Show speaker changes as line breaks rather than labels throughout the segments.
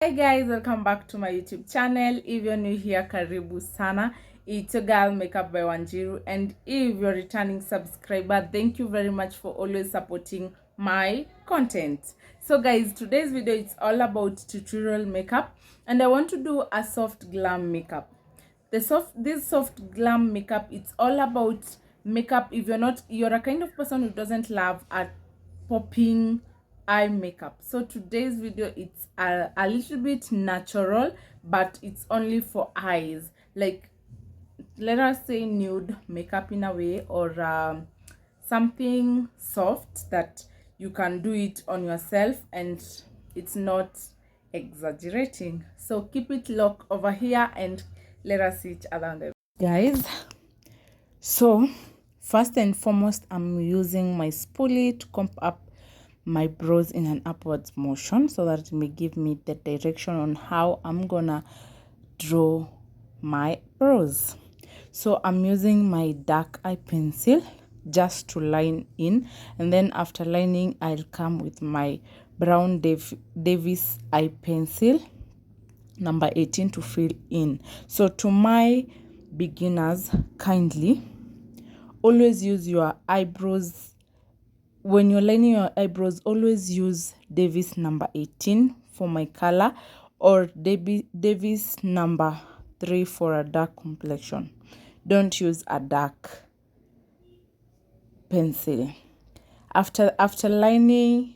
Hi guys, welcome back to my YouTube channel. If you're new here, karibu sana. It's your girl Makeup by Wanjiru, and if you're a returning subscriber, thank you very much for always supporting my content. So guys, today's video is all about tutorial makeup, and I want to do a soft glam makeup. This soft glam makeup, it's all about makeup. If you're a kind of person who doesn't love a popping eye makeup, so today's video, it's a little bit natural, but it's only for eyes, like let us say nude makeup in a way, or something soft that you can do it on yourself and it's not exaggerating. So keep it locked over here and let us see each other on the guys. So first and foremost, I'm using my spoolie to comb up my brows in an upwards motion so that it may give me the direction on how I'm gonna draw my brows. So I'm using my dark eye pencil just to line in, and then after lining I'll come with my brown Davis eye pencil number 18 to fill in. So to my beginners, kindly always use your eyebrows. When you're lining your eyebrows, always use Davis number 18 for my color, or Davis number 3 for a dark complexion. Don't use a dark pencil. After lining,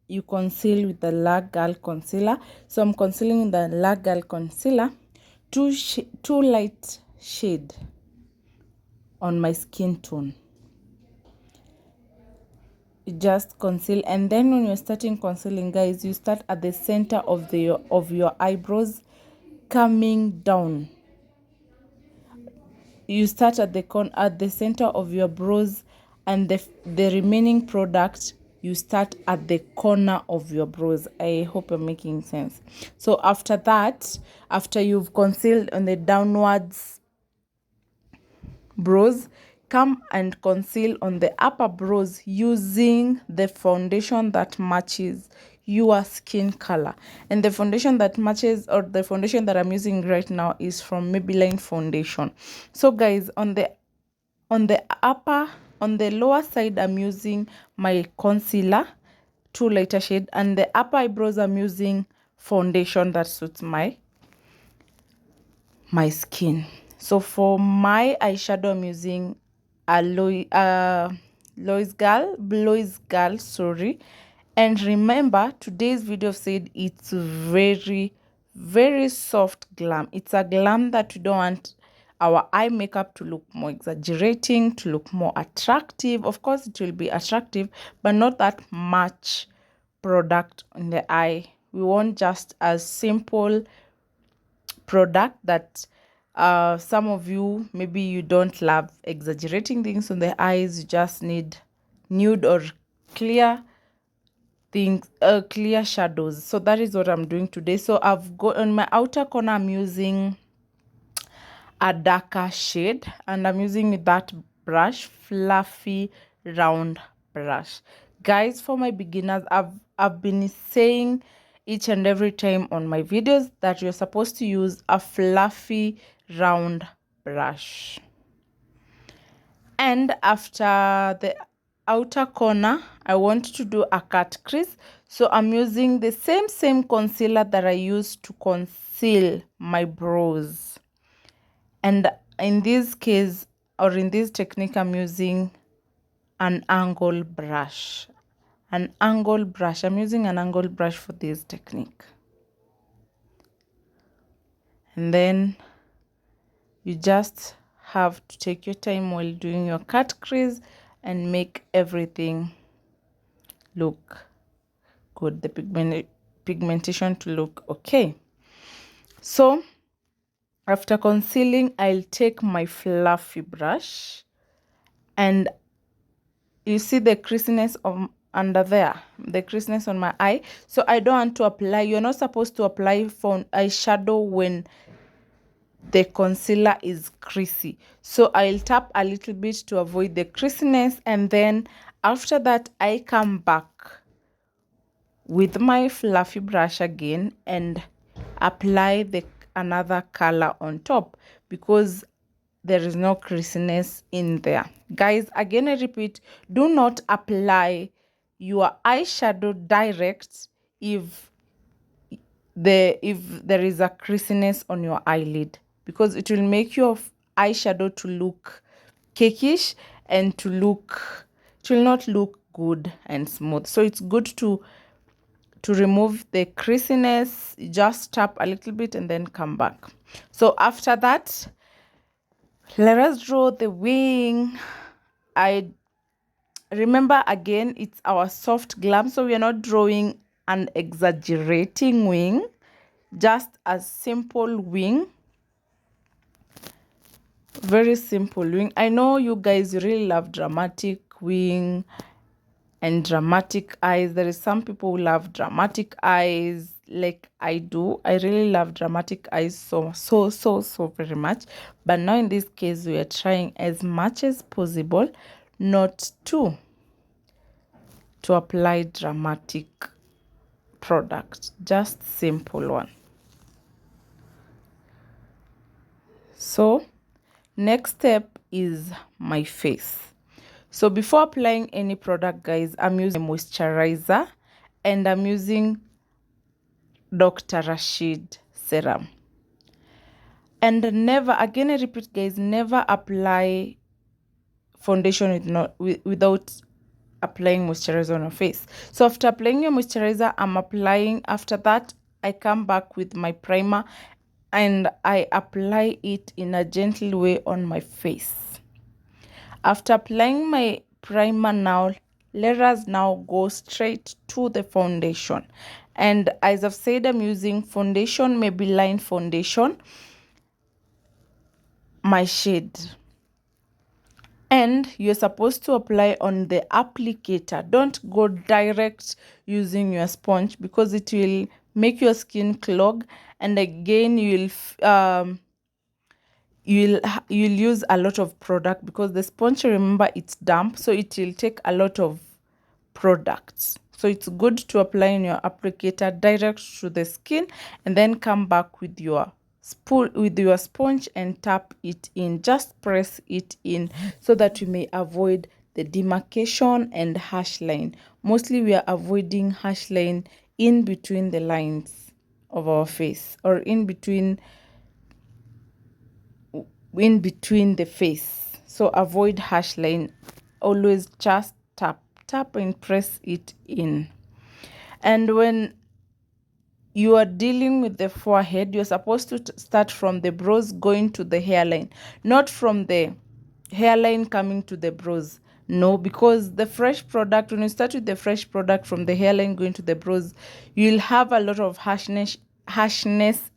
you conceal with the La Girl concealer. So I'm concealing the La Girl concealer, two light shade on my skin tone. You just conceal, and then when you're starting concealing, guys, you start at the center of your eyebrows, coming down. You start at the center of your brows, and the remaining product you start at the corner of your brows. I hope I'm making sense. So after that, after you've concealed on the downwards brows, come and conceal on the upper brows using the foundation that matches your skin color. And the foundation that matches, or the foundation that I'm using right now, is from Maybelline foundation. So guys, on the lower side, I'm using my concealer, two lighter shade, and the upper eyebrows I'm using foundation that suits my skin. So for my eyeshadow, I'm using a Lois Girl, sorry. And remember, today's video said it's very, very soft glam. It's a glam that we don't want our eye makeup to look more exaggerating, to look more attractive. Of course, it will be attractive, but not that much product on the eye. We want just a simple product that some of you, maybe you don't love exaggerating things on the eyes. You just need nude or clear things, clear shadows. So that is what I'm doing today. So I've got on my outer corner, I'm using a darker shade, and I'm using that brush, fluffy round brush. Guys, for my beginners, I've been saying each and every time on my videos that you're supposed to use a fluffy round brush. And after the outer corner, I want to do a cut crease. So I'm using the same concealer that I used to conceal my brows. And in this case, or in this technique, I'm using an angle brush. I'm using an angle brush for this technique. And then you just have to take your time while doing your cut crease and make everything look good, the pigmentation to look okay. So after concealing, I'll take my fluffy brush, and you see the creasiness of under there, the creasiness on my eye. So I don't want to apply, you're not supposed to apply for eyeshadow when the concealer is creasy. So I'll tap a little bit to avoid the creasiness, and then after that I come back with my fluffy brush again and apply the another color on top, because there is no creasiness in there. Guys, again I repeat, do not apply your eyeshadow direct if there is a creasiness on your eyelid, because it will make your eyeshadow to look cakish and it will not look good and smooth. So it's good to remove the creasiness. Just tap a little bit and then come back. So after that, let us draw the wing. I remember, again, it's our soft glam, so we are not drawing an exaggerating wing, just a simple wing, very simple wing. I know you guys really love dramatic wing and dramatic eyes. There is some people who love dramatic eyes like I do. I really love dramatic eyes so very much. But now in this case, we are trying as much as possible not to apply dramatic product, just simple one. So next step is my face. So before applying any product, guys, I'm using a moisturizer and I'm using Dr. Rashid serum. And never, again I repeat, guys, never apply foundation without applying moisturizer on your face. So after applying your moisturizer, I'm applying, after that I come back with my primer and I apply it in a gentle way on my face. After applying my primer, now let us now go straight to the foundation. And as I've said, I'm using foundation, Maybelline foundation, my shade. And you're supposed to apply on the applicator. Don't go direct using your sponge, because it will make your skin clog, and again you'll use a lot of product, because the sponge, remember, it's damp, so it will take a lot of products. So it's good to apply in your applicator direct to the skin, and then come back with your sponge and tap it in. Just press it in so that we may avoid the demarcation and harsh line. Mostly we are avoiding harsh line in between the lines of our face, or in between the face. So avoid harsh line. Always just tap and press it in. And when you are dealing with the forehead, you're supposed to start from the brows going to the hairline, not from the hairline coming to the brows. No, because the fresh product, when you start with the fresh product from the hairline going to the brows, you'll have a lot of harshness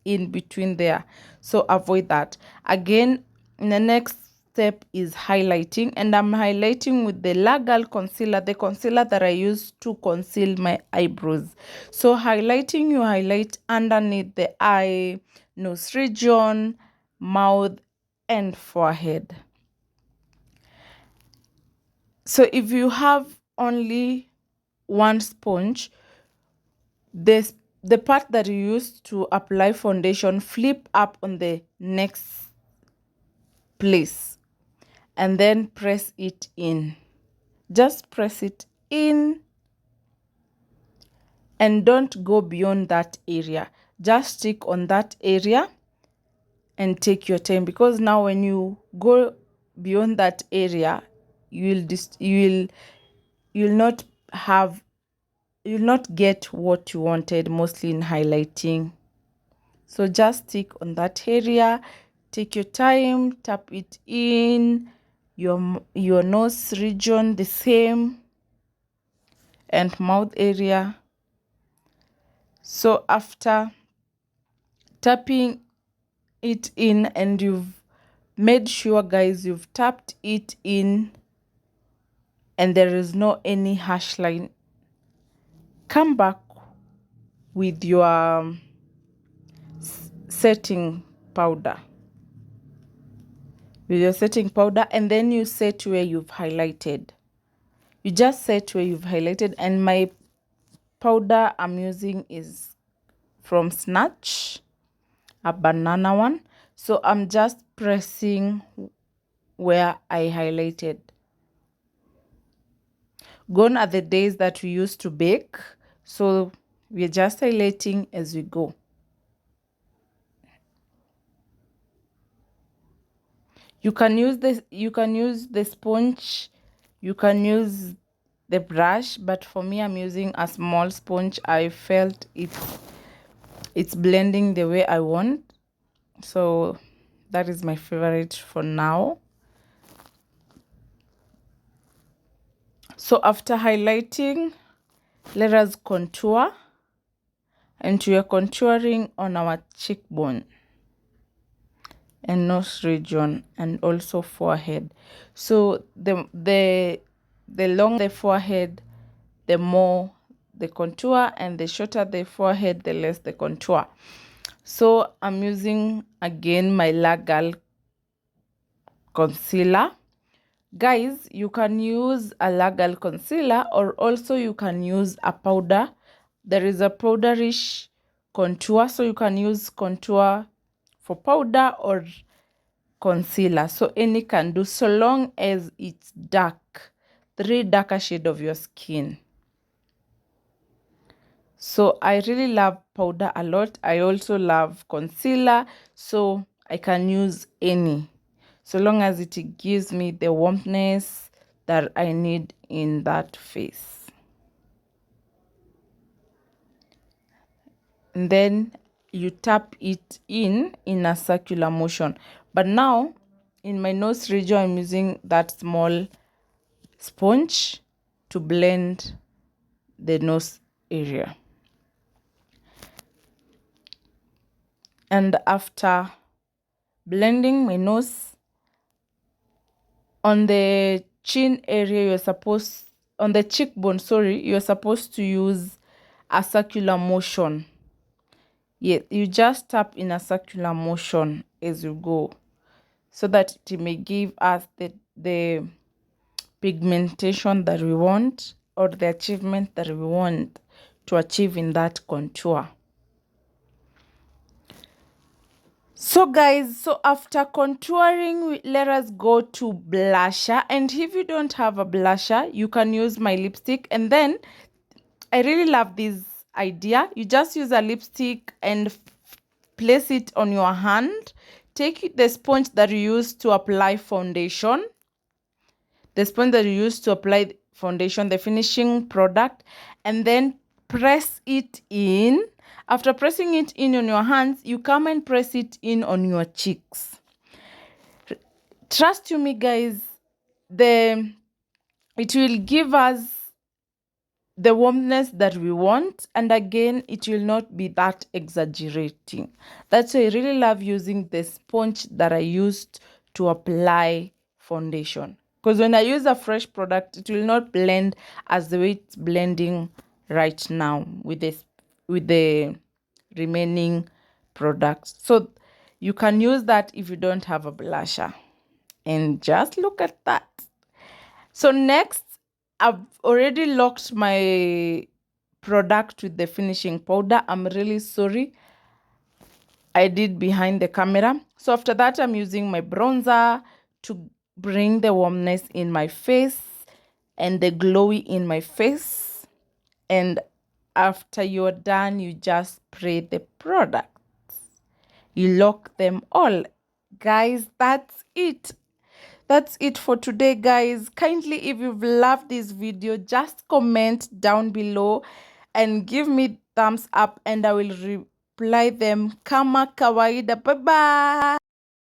in between there. So avoid that. Again, the next step is highlighting, and I'm highlighting with the Lagal concealer, the concealer that I use to conceal my eyebrows. So highlighting, you highlight underneath the eye, nose region, mouth, and forehead. So if you have only one sponge, the part that you use to apply foundation, flip up on the next place and then press it in. Just press it in and don't go beyond that area. Just stick on that area and take your time, because now when you go beyond that area, you'll not get what you wanted, mostly in highlighting. So just stick on that area, take your time, tap it in. Your nose region the same, and mouth area. So after tapping it in, and you've made sure, guys, you've tapped it in and there is no any harsh line, come back with your setting powder. And then you set where you've highlighted. You just set where you've highlighted, and my powder I'm using is from Snatch. a banana one. So I'm just pressing where I highlighted. Gone are the days that we used to bake, so we're just highlighting as we go. You can use the sponge, you can use the brush, but for me I'm using a small sponge. I felt it's blending the way I want, so that is my favorite for now. So after highlighting, let us contour, and we are contouring on our cheekbone and nose region and also forehead. So the longer the forehead, the more the contour, and the shorter the forehead, the less the contour. So I'm using again my Lagal concealer. Guys, you can use a Lagal concealer, or also you can use a powder. There is a powderish contour, so you can use contour for powder or concealer. So any can do, so long as it's dark, 3 darker shade of your skin. So I really love powder a lot. I also love concealer, so I can use any, so long as it gives me the warmness that I need in that face. And then you tap it in a circular motion. But now in my nose region, I'm using that small sponge to blend the nose area. And after blending my nose, on the chin area, on the cheekbone, sorry, you're supposed to use a circular motion. Yeah, you just tap in a circular motion as you go, so that it may give us the pigmentation that we want, or the achievement that we want to achieve in that contour. So guys, so after contouring, let us go to blusher. And if you don't have a blusher, you can use my lipstick. And then I really love this idea. You just use a lipstick and place it on your hand. Take the sponge that you use to apply foundation, the finishing product, and then press it in. After pressing it in on your hands, you come and press it in on your cheeks. Trust you me, guys, it will give us the warmness that we want, and again, it will not be that exaggerating. That's why I really love using the sponge that I used to apply foundation, because when I use a fresh product, it will not blend as the way it's blending right now with the remaining products. So you can use that if you don't have a blusher. And just look at that. So next, I've already locked my product with the finishing powder. I'm really sorry, I did behind the camera. So after that, I'm using my bronzer to bring the warmness in my face and the glowy in my face. And after you're done, you just spray the product. You lock them all. Guys, that's it. That's it for today, guys. Kindly, if you've loved this video, just comment down below and give me thumbs up, and I will reply them kama kawaida. Bye bye.